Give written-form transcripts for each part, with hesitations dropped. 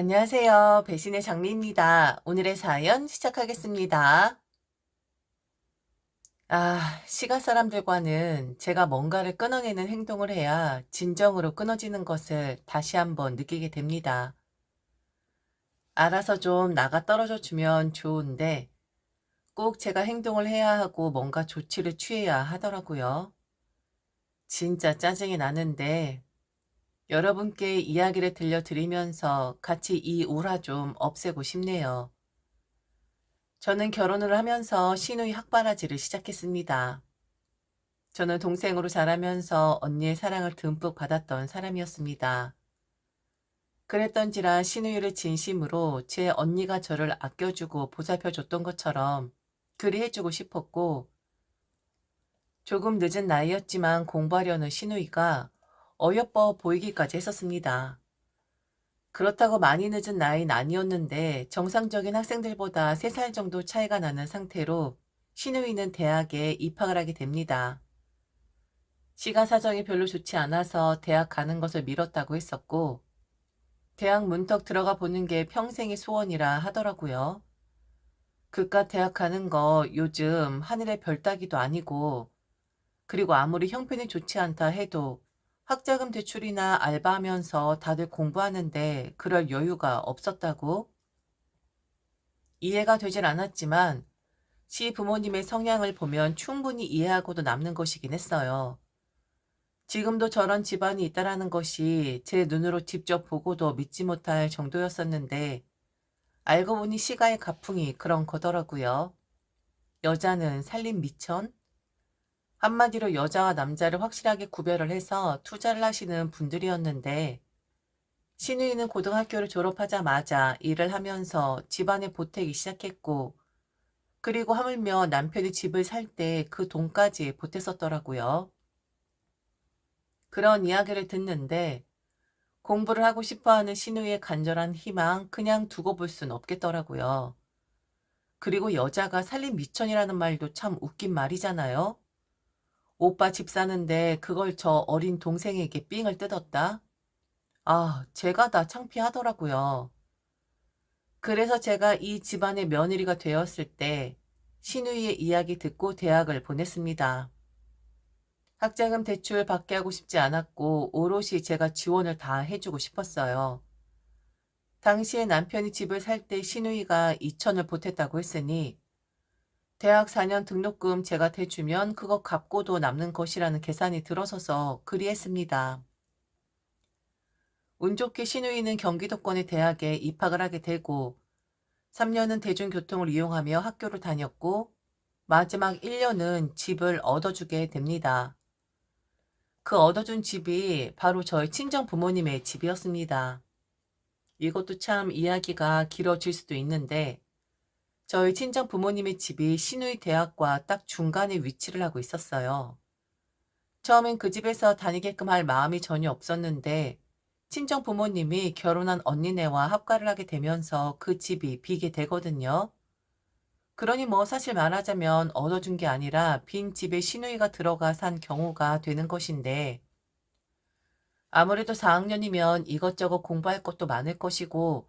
안녕하세요. 배신의 장미입니다. 오늘의 사연 시작하겠습니다. 시가 사람들과는 제가 뭔가를 끊어내는 행동을 해야 진정으로 끊어지는 것을 다시 한번 느끼게 됩니다. 알아서 좀 나가 떨어져 주면 좋은데 꼭 제가 행동을 해야 하고 뭔가 조치를 취해야 하더라고요. 진짜 짜증이 나는데 여러분께 이야기를 들려드리면서 같이 이 우라 좀 없애고 싶네요. 저는 결혼을 하면서 시누이 학바라지를 시작했습니다. 저는 동생으로 자라면서 언니의 사랑을 듬뿍 받았던 사람이었습니다. 그랬던지라 시누이를 진심으로 제 언니가 저를 아껴주고 보살펴줬던 것처럼 그리 해주고 싶었고, 조금 늦은 나이였지만 공부하려는 시누이가 어여뻐 보이기까지 했었습니다. 그렇다고 많이 늦은 나이는 아니었는데 정상적인 학생들보다 3살 정도 차이가 나는 상태로 시누이는 대학에 입학을 하게 됩니다. 시가 사정이 별로 좋지 않아서 대학 가는 것을 미뤘다고 했었고, 대학 문턱 들어가 보는 게 평생의 소원이라 하더라고요. 그깟 대학 가는 거 요즘 하늘의 별 따기도 아니고, 그리고 아무리 형편이 좋지 않다 해도 학자금 대출이나 알바하면서 다들 공부하는데 그럴 여유가 없었다고. 이해가 되질 않았지만 시 부모님의 성향을 보면 충분히 이해하고도 남는 것이긴 했어요. 지금도 저런 집안이 있다라는 것이 제 눈으로 직접 보고도 믿지 못할 정도였었는데, 알고 보니 시가의 가풍이 그런 거더라고요. 여자는 살림 미천? 한마디로 여자와 남자를 확실하게 구별을 해서 투자를 하시는 분들이었는데, 신우이는 고등학교를 졸업하자마자 일을 하면서 집안에 보태기 시작했고, 그리고 하물며 남편이 집을 살 때 그 돈까지 보탰었더라고요. 그런 이야기를 듣는데 공부를 하고 싶어하는 신우의 간절한 희망 그냥 두고 볼 순 없겠더라고요. 그리고 여자가 살림 미천이라는 말도 참 웃긴 말이잖아요. 오빠 집 사는데 그걸 저 어린 동생에게 삥을 뜯었다? 제가 다 창피하더라고요. 그래서 제가 이 집안의 며느리가 되었을 때 신우이의 이야기 듣고 대학을 보냈습니다. 학자금 대출 받게 하고 싶지 않았고 오롯이 제가 지원을 다 해주고 싶었어요. 당시에 남편이 집을 살 때 시누이가 2천을 보탰다고 했으니 대학 4년 등록금 제가 대주면 그거 갚고도 남는 것이라는 계산이 들어서서 그리했습니다. 운 좋게 시누이는 경기도권의 대학에 입학을 하게 되고 3년은 대중교통을 이용하며 학교를 다녔고 마지막 1년은 집을 얻어주게 됩니다. 그 얻어준 집이 바로 저희 친정 부모님의 집이었습니다. 이것도 참 이야기가 길어질 수도 있는데 저희 친정 부모님의 집이 시누이 대학과 딱 중간에 위치를 하고 있었어요. 처음엔 그 집에서 다니게끔 할 마음이 전혀 없었는데 친정 부모님이 결혼한 언니네와 합가를 하게 되면서 그 집이 비게 되거든요. 그러니 뭐 사실 말하자면 얻어준 게 아니라 빈 집에 시누이가 들어가 산 경우가 되는 것인데, 아무래도 4학년이면 이것저것 공부할 것도 많을 것이고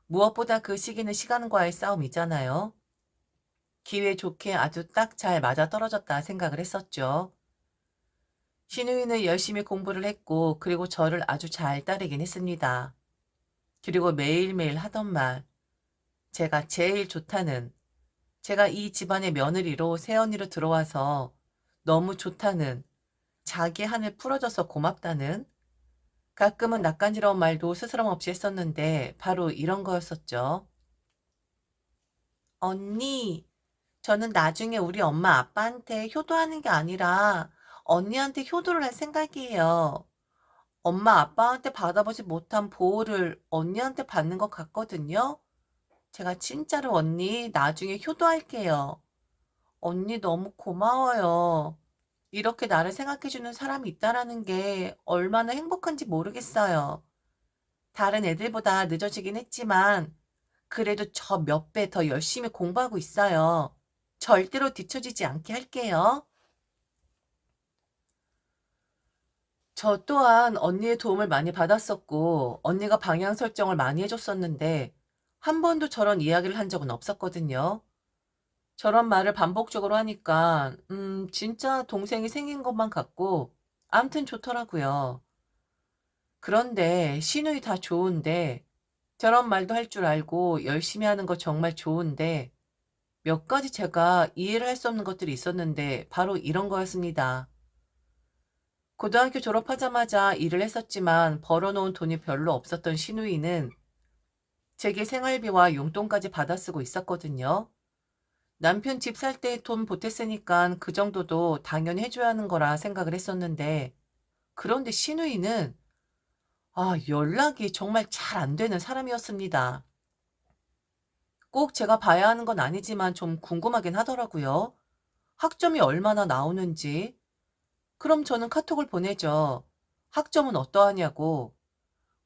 무엇보다 그 시기는 시간과의 싸움이잖아요. 기회 좋게 아주 딱 잘 맞아떨어졌다 생각을 했었죠. 신우이는 열심히 공부를 했고 그리고 저를 아주 잘 따르긴 했습니다. 그리고 매일매일 하던 말, 제가 제일 좋다는, 제가 이 집안의 며느리로 새언니로 들어와서 너무 좋다는, 자기 한을 풀어줘서 고맙다는, 가끔은 낯간지러운 말도 스스럼 없이 했었는데 바로 이런 거였었죠. 언니, 저는 나중에 우리 엄마 아빠한테 효도하는 게 아니라 언니한테 효도를 할 생각이에요. 엄마 아빠한테 받아보지 못한 보호를 언니한테 받는 것 같거든요. 제가 진짜로 언니 나중에 효도할게요. 언니 너무 고마워요. 이렇게 나를 생각해주는 사람이 있다라는 게 얼마나 행복한지 모르겠어요. 다른 애들보다 늦어지긴 했지만 그래도 저 몇 배 더 열심히 공부하고 있어요. 절대로 뒤처지지 않게 할게요. 저 또한 언니의 도움을 많이 받았었고, 언니가 방향 설정을 많이 해줬었는데, 한 번도 저런 이야기를 한 적은 없었거든요. 저런 말을 반복적으로 하니까, 진짜 동생이 생긴 것만 같고, 암튼 좋더라고요. 그런데, 시누이 다 좋은데, 저런 말도 할 줄 알고 열심히 하는 거 정말 좋은데, 몇 가지 제가 이해를 할 수 없는 것들이 있었는데, 바로 이런 거였습니다. 고등학교 졸업하자마자 일을 했었지만 벌어놓은 돈이 별로 없었던 시누이는 제게 생활비와 용돈까지 받아 쓰고 있었거든요. 남편 집 살 때 돈 보탰으니까 그 정도도 당연히 해줘야 하는 거라 생각을 했었는데, 그런데 시누이는 연락이 정말 잘 안 되는 사람이었습니다. 꼭 제가 봐야 하는 건 아니지만 좀 궁금하긴 하더라고요. 학점이 얼마나 나오는지. 그럼 저는 카톡을 보내죠. 학점은 어떠하냐고.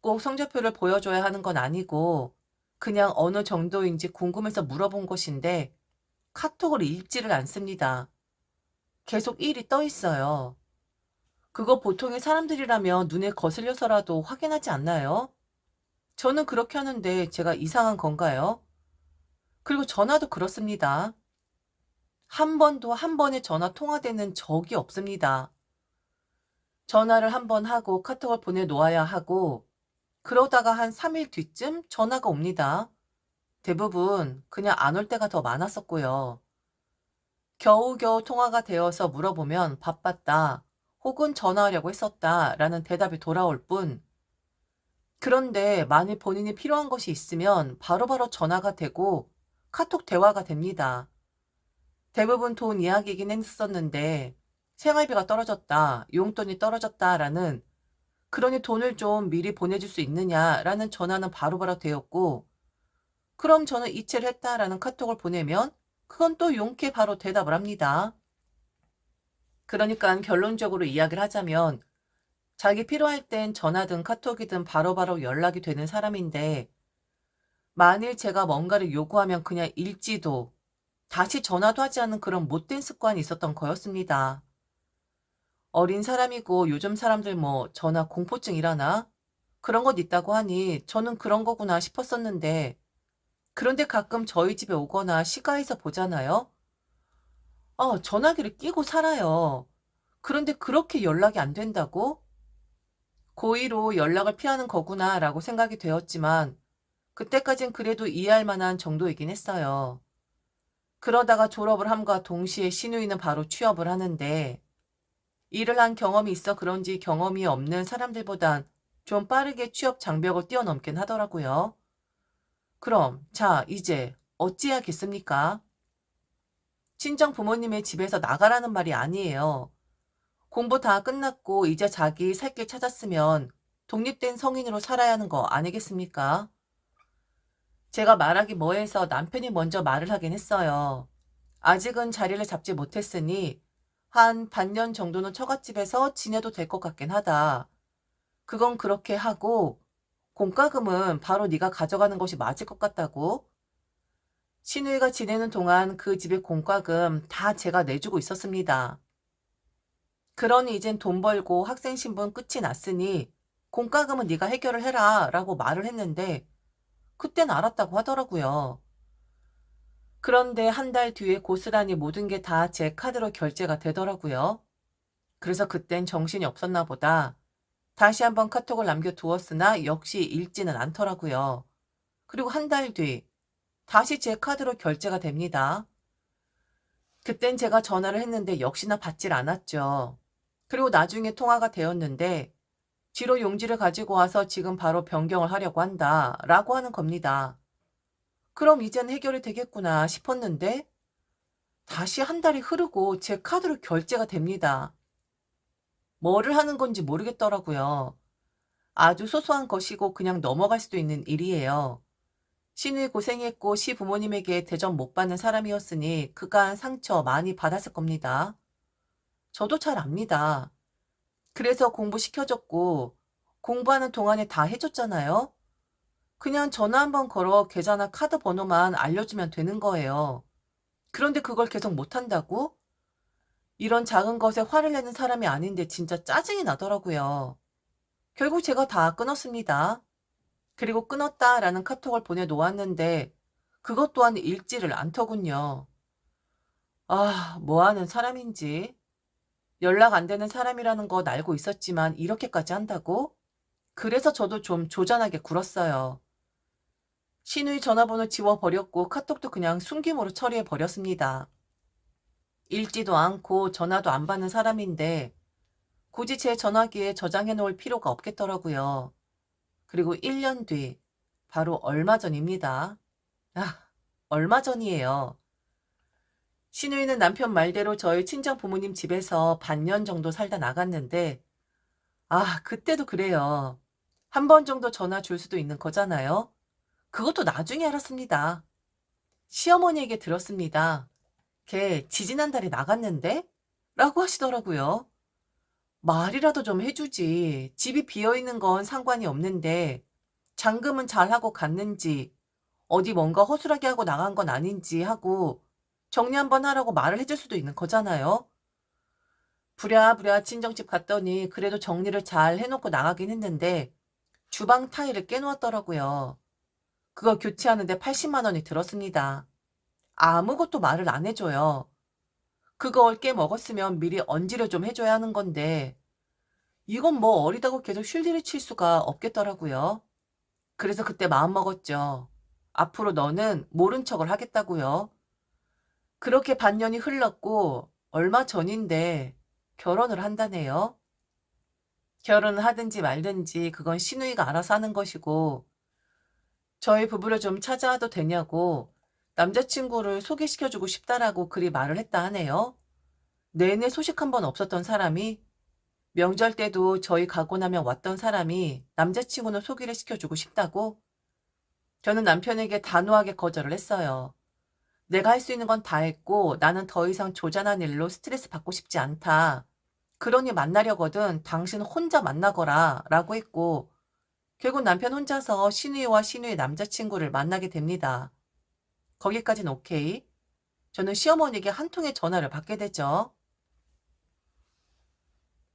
꼭 성적표를 보여줘야 하는 건 아니고 그냥 어느 정도인지 궁금해서 물어본 것인데 카톡을 읽지를 않습니다. 계속 일이 떠 있어요. 그거 보통의 사람들이라면 눈에 거슬려서라도 확인하지 않나요? 저는 그렇게 하는데 제가 이상한 건가요? 그리고 전화도 그렇습니다. 한 번도 한 번에 전화 통화되는 적이 없습니다. 전화를 한 번 하고 카톡을 보내놓아야 하고 그러다가 한 3일 뒤쯤 전화가 옵니다. 대부분 그냥 안 올 때가 더 많았었고요. 겨우겨우 통화가 되어서 물어보면 바빴다 혹은 전화하려고 했었다 라는 대답이 돌아올 뿐, 그런데 만일 본인이 필요한 것이 있으면 바로바로 전화가 되고 카톡 대화가 됩니다. 대부분 돈 이야기이긴 했었는데 생활비가 떨어졌다, 용돈이 떨어졌다라는, 그러니 돈을 좀 미리 보내줄 수 있느냐라는 전화는 바로바로 되었고, 그럼 저는 이체를 했다라는 카톡을 보내면 그건 또 용케 바로 대답을 합니다. 그러니까 결론적으로 이야기를 하자면 자기 필요할 땐 전화든 카톡이든 바로바로 연락이 되는 사람인데, 만일 제가 뭔가를 요구하면 그냥 읽지도 다시 전화도 하지 않는 그런 못된 습관이 있었던 거였습니다. 어린 사람이고 요즘 사람들 뭐 전화 공포증이라나? 그런 것 있다고 하니 저는 그런 거구나 싶었었는데, 그런데 가끔 저희 집에 오거나 시가에서 보잖아요. 전화기를 끼고 살아요. 그런데 그렇게 연락이 안 된다고? 고의로 연락을 피하는 거구나라고 생각이 되었지만, 그때까진 그래도 이해할 만한 정도이긴 했어요. 그러다가 졸업을 함과 동시에 시누이는 바로 취업을 하는데, 일을 한 경험이 있어 그런지 경험이 없는 사람들보단 좀 빠르게 취업 장벽을 뛰어넘긴 하더라고요. 그럼, 자, 이제 어찌해야겠습니까? 친정 부모님의 집에서 나가라는 말이 아니에요. 공부 다 끝났고 이제 자기 살 길 찾았으면 독립된 성인으로 살아야 하는 거 아니겠습니까? 제가 말하기 뭐해서 남편이 먼저 말을 하긴 했어요. 아직은 자리를 잡지 못했으니 한 반년 정도는 처갓집에서 지내도 될 것 같긴 하다. 그건 그렇게 하고 공과금은 바로 네가 가져가는 것이 맞을 것 같다고. 시누이가 지내는 동안 그 집의 공과금 다 제가 내주고 있었습니다. 그러니 이젠 돈 벌고 학생 신분 끝이 났으니 공과금은 네가 해결을 해라 라고 말을 했는데, 그땐 알았다고 하더라고요. 그런데 한 달 뒤에 고스란히 모든 게 다 제 카드로 결제가 되더라고요. 그래서 그땐 정신이 없었나 보다. 다시 한번 카톡을 남겨두었으나 역시 읽지는 않더라고요. 그리고 한 달 뒤, 다시 제 카드로 결제가 됩니다. 그땐 제가 전화를 했는데 역시나 받질 않았죠. 그리고 나중에 통화가 되었는데 지로 용지를 가지고 와서 지금 바로 변경을 하려고 한다 라고 하는 겁니다. 그럼 이젠 해결이 되겠구나 싶었는데 다시 한 달이 흐르고 제 카드로 결제가 됩니다. 뭐를 하는 건지 모르겠더라고요. 아주 소소한 것이고 그냥 넘어갈 수도 있는 일이에요. 시누이 고생했고 시부모님에게 대접 못 받는 사람이었으니 그간 상처 많이 받았을 겁니다. 저도 잘 압니다. 그래서 공부시켜줬고 공부하는 동안에 다 해줬잖아요. 그냥 전화 한번 걸어 계좌나 카드 번호만 알려주면 되는 거예요. 그런데 그걸 계속 못한다고? 이런 작은 것에 화를 내는 사람이 아닌데 진짜 짜증이 나더라고요. 결국 제가 다 끊었습니다. 그리고 끊었다라는 카톡을 보내놓았는데 그것 또한 읽지를 않더군요. 아, 뭐 하는 사람인지. 연락 안 되는 사람이라는 건 알고 있었지만 이렇게까지 한다고? 그래서 저도 좀 조잔하게 굴었어요. 신우이 전화번호 지워버렸고 카톡도 그냥 숨김으로 처리해버렸습니다. 읽지도 않고 전화도 안 받는 사람인데 굳이 제 전화기에 저장해 놓을 필요가 없겠더라고요. 그리고 1년 뒤, 바로 얼마 전입니다. 아, 얼마 전이에요. 신우이는 남편 말대로 저희 친정 부모님 집에서 반년 정도 살다 나갔는데, 아, 그때도 그래요. 한 번 정도 전화 줄 수도 있는 거잖아요. 그것도 나중에 알았습니다. 시어머니에게 들었습니다. 걔 지지난달에 나갔는데? 라고 하시더라고요. 말이라도 좀 해주지. 집이 비어있는 건 상관이 없는데 잠금은 잘하고 갔는지 어디 뭔가 허술하게 하고 나간 건 아닌지 하고 정리 한번 하라고 말을 해줄 수도 있는 거잖아요. 부랴부랴 친정집 갔더니 그래도 정리를 잘 해놓고 나가긴 했는데 주방 타일을 깨놓았더라고요. 그거 교체하는데 80만 원이 들었습니다. 아무것도 말을 안 해줘요. 그걸 깨먹었으면 미리 언지를 좀 해줘야 하는 건데 이건 뭐 어리다고 계속 쉴드를 칠 수가 없겠더라고요. 그래서 그때 마음먹었죠. 앞으로 너는 모른 척을 하겠다고요. 그렇게 반년이 흘렀고 얼마 전인데 결혼을 한다네요. 결혼을 하든지 말든지 그건 시누이가 알아서 하는 것이고 저희 부부를 좀 찾아와도 되냐고 남자친구를 소개시켜주고 싶다라고 그리 말을 했다 하네요. 내내 소식 한 번 없었던 사람이 명절 때도 저희 가고 나면 왔던 사람이 남자친구는 소개를 시켜주고 싶다고? 저는 남편에게 단호하게 거절을 했어요. 내가 할 수 있는 건 다 했고 나는 더 이상 조잔한 일로 스트레스 받고 싶지 않다. 그러니 만나려거든 당신 혼자 만나거라 라고 했고 결국 남편 혼자서 신우이와 신우이 남자친구를 만나게 됩니다. 거기까진 오케이. 저는 시어머니에게 한 통의 전화를 받게 되죠.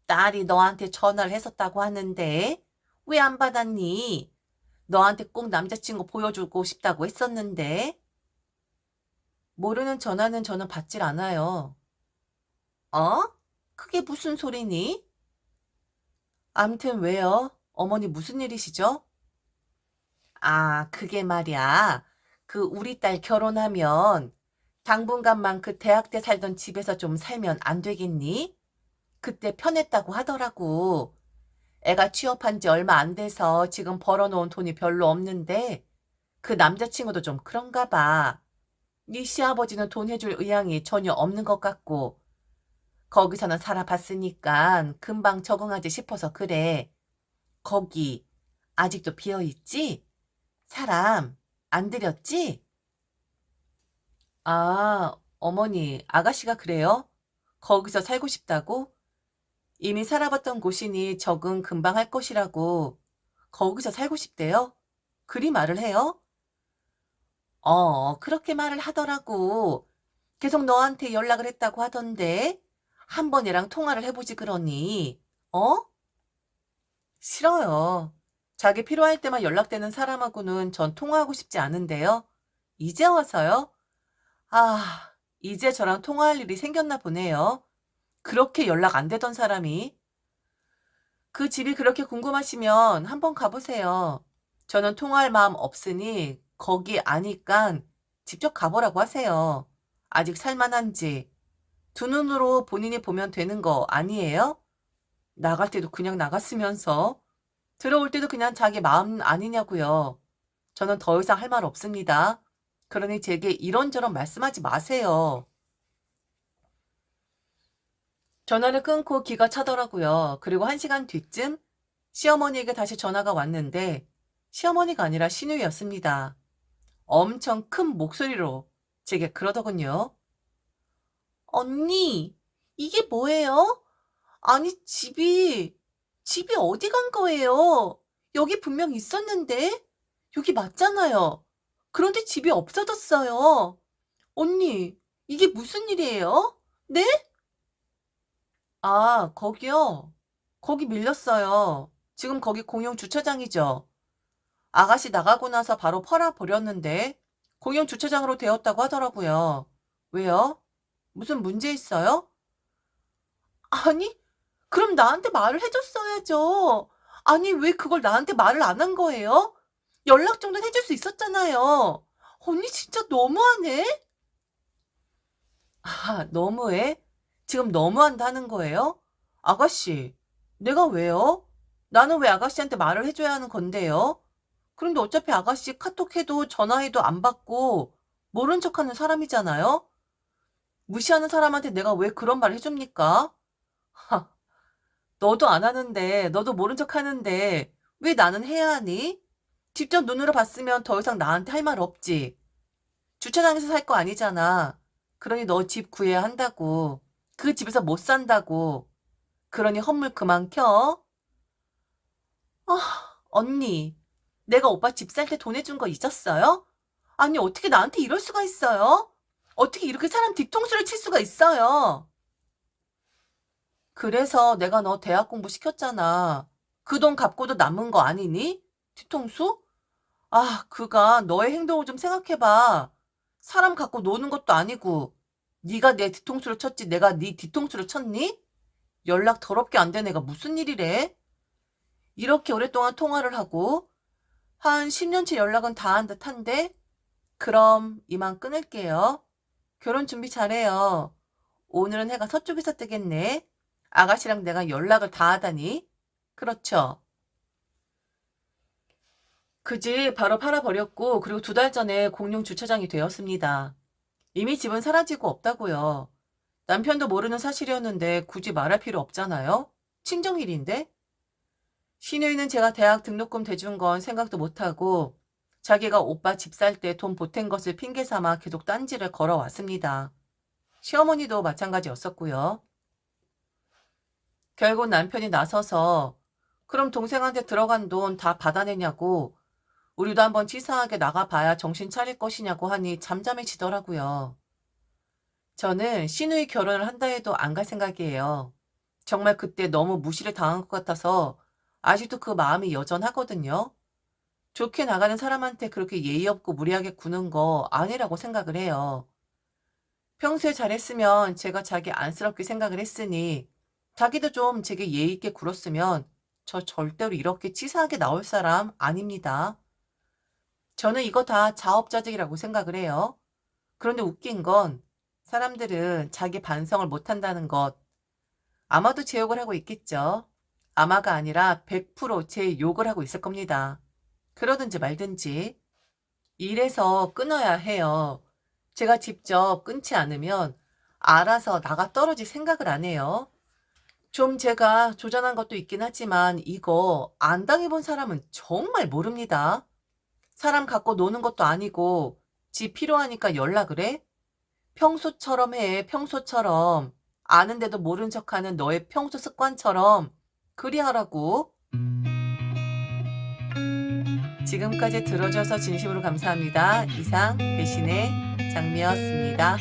딸이 너한테 전화를 했었다고 하는데 왜 안 받았니? 너한테 꼭 남자친구 보여주고 싶다고 했었는데. 모르는 전화는 저는 받질 않아요. 어? 그게 무슨 소리니? 암튼 왜요? 어머니 무슨 일이시죠? 아, 그게 말이야. 그 우리 딸 결혼하면 당분간만 그 대학 때 살던 집에서 좀 살면 안 되겠니? 그때 편했다고 하더라고. 애가 취업한 지 얼마 안 돼서 지금 벌어놓은 돈이 별로 없는데 그 남자친구도 좀 그런가 봐. 네 시아버지는 돈 해줄 의향이 전혀 없는 것 같고 거기서는 살아봤으니까 금방 적응하지 싶어서 그래. 거기 아직도 비어있지? 사람 안 들였지? 아, 어머니, 아가씨가 그래요? 거기서 살고 싶다고? 이미 살아봤던 곳이니 적응 금방 할 것이라고. 거기서 살고 싶대요? 그리 말을 해요? 그렇게 말을 하더라고. 계속 너한테 연락을 했다고 하던데. 한 번이랑 통화를 해보지 그러니. 어? 싫어요. 자기 필요할 때만 연락되는 사람하고는 전 통화하고 싶지 않은데요. 이제 와서요? 아, 이제 저랑 통화할 일이 생겼나 보네요. 그렇게 연락 안 되던 사람이. 그 집이 그렇게 궁금하시면 한번 가보세요. 저는 통화할 마음 없으니 거기 아니깐 직접 가보라고 하세요. 아직 살만한지. 두 눈으로 본인이 보면 되는 거 아니에요? 나갈 때도 그냥 나갔으면서. 들어올 때도 그냥 자기 마음 아니냐고요. 저는 더 이상 할 말 없습니다. 그러니 제게 이런저런 말씀하지 마세요. 전화를 끊고 기가 차더라고요. 그리고 1시간 뒤쯤 시어머니에게 다시 전화가 왔는데 시어머니가 아니라 시누이였습니다. 엄청 큰 목소리로 제게 그러더군요. 언니, 이게 뭐예요? 아니, 집이 어디 간 거예요? 여기 분명 있었는데? 여기 맞잖아요. 그런데 집이 없어졌어요. 언니, 이게 무슨 일이에요? 네? 아, 거기요? 거기 밀렸어요. 지금 거기 공용 주차장이죠? 아가씨 나가고 나서 바로 팔아버렸는데 공용 주차장으로 되었다고 하더라고요. 왜요? 무슨 문제 있어요? 아니, 그럼 나한테 말을 해줬어야죠. 아니, 왜 그걸 나한테 말을 안 한 거예요? 연락 정도는 해줄 수 있었잖아요. 언니 진짜 너무하네? 아, 너무해? 지금 너무한다는 거예요? 아가씨, 내가 왜요? 나는 왜 아가씨한테 말을 해줘야 하는 건데요? 그런데 어차피 아가씨 카톡해도 전화해도 안 받고 모른 척하는 사람이잖아요? 무시하는 사람한테 내가 왜 그런 말을 해줍니까? 하, 너도 안 하는데, 너도 모른 척 하는데 왜 나는 해야 하니? 직접 눈으로 봤으면 더 이상 나한테 할 말 없지. 주차장에서 살 거 아니잖아. 그러니 너 집 구해야 한다고. 그 집에서 못 산다고. 그러니 헛물 그만 켜. 아, 언니. 내가 오빠 집 살 때 돈 해준 거 잊었어요? 아니, 어떻게 나한테 이럴 수가 있어요? 어떻게 이렇게 사람 뒤통수를 칠 수가 있어요? 그래서 내가 너 대학 공부 시켰잖아. 그 돈 갚고도 남은 거 아니니? 뒤통수? 아, 그가 너의 행동을 좀 생각해봐. 사람 갖고 노는 것도 아니고 네가 내 뒤통수를 쳤지 내가 네 뒤통수를 쳤니? 연락 더럽게 안 된 애가 무슨 일이래? 이렇게 오랫동안 통화를 하고 한 10년치 연락은 다 한 듯한데 그럼 이만 끊을게요. 결혼 준비 잘해요. 오늘은 해가 서쪽에서 뜨겠네. 아가씨랑 내가 연락을 다 하다니. 그렇죠. 그 집 바로 팔아버렸고 그리고 2달 전에 공용 주차장이 되었습니다. 이미 집은 사라지고 없다고요. 남편도 모르는 사실이었는데 굳이 말할 필요 없잖아요. 친정일인데. 신우이는 제가 대학 등록금 대준 건 생각도 못하고 자기가 오빠 집 살 때 돈 보탠 것을 핑계 삼아 계속 딴지를 걸어왔습니다. 시어머니도 마찬가지였었고요. 결국 남편이 나서서 그럼 동생한테 들어간 돈 다 받아내냐고 우리도 한번 치사하게 나가봐야 정신 차릴 것이냐고 하니 잠잠해지더라고요. 저는 시누이 결혼을 한다 해도 안 갈 생각이에요. 정말 그때 너무 무시를 당한 것 같아서 아직도 그 마음이 여전하거든요. 좋게 나가는 사람한테 그렇게 예의 없고 무리하게 구는 거 아니라고 생각을 해요. 평소에 잘했으면 제가 자기 안쓰럽게 생각을 했으니 자기도 좀 제게 예의 있게 굴었으면 저 절대로 이렇게 치사하게 나올 사람 아닙니다. 저는 이거 다 자업자득이라고 생각을 해요. 그런데 웃긴 건 사람들은 자기 반성을 못한다는 것. 아마도 제 욕을 하고 있겠죠. 아마가 아니라 100%제 욕을 하고 있을 겁니다. 그러든지 말든지. 이래서 끊어야 해요. 제가 직접 끊지 않으면 알아서 나가 떨어질 생각을 안 해요. 좀 제가 조전한 것도 있긴 하지만 이거 안 당해본 사람은 정말 모릅니다. 사람 갖고 노는 것도 아니고 지 필요하니까 연락을 해? 평소처럼 해, 평소처럼. 아는데도 모른 척하는 너의 평소 습관처럼 그리 하라고. 지금까지 들어줘서 진심으로 감사합니다. 이상 배신의 장미였습니다.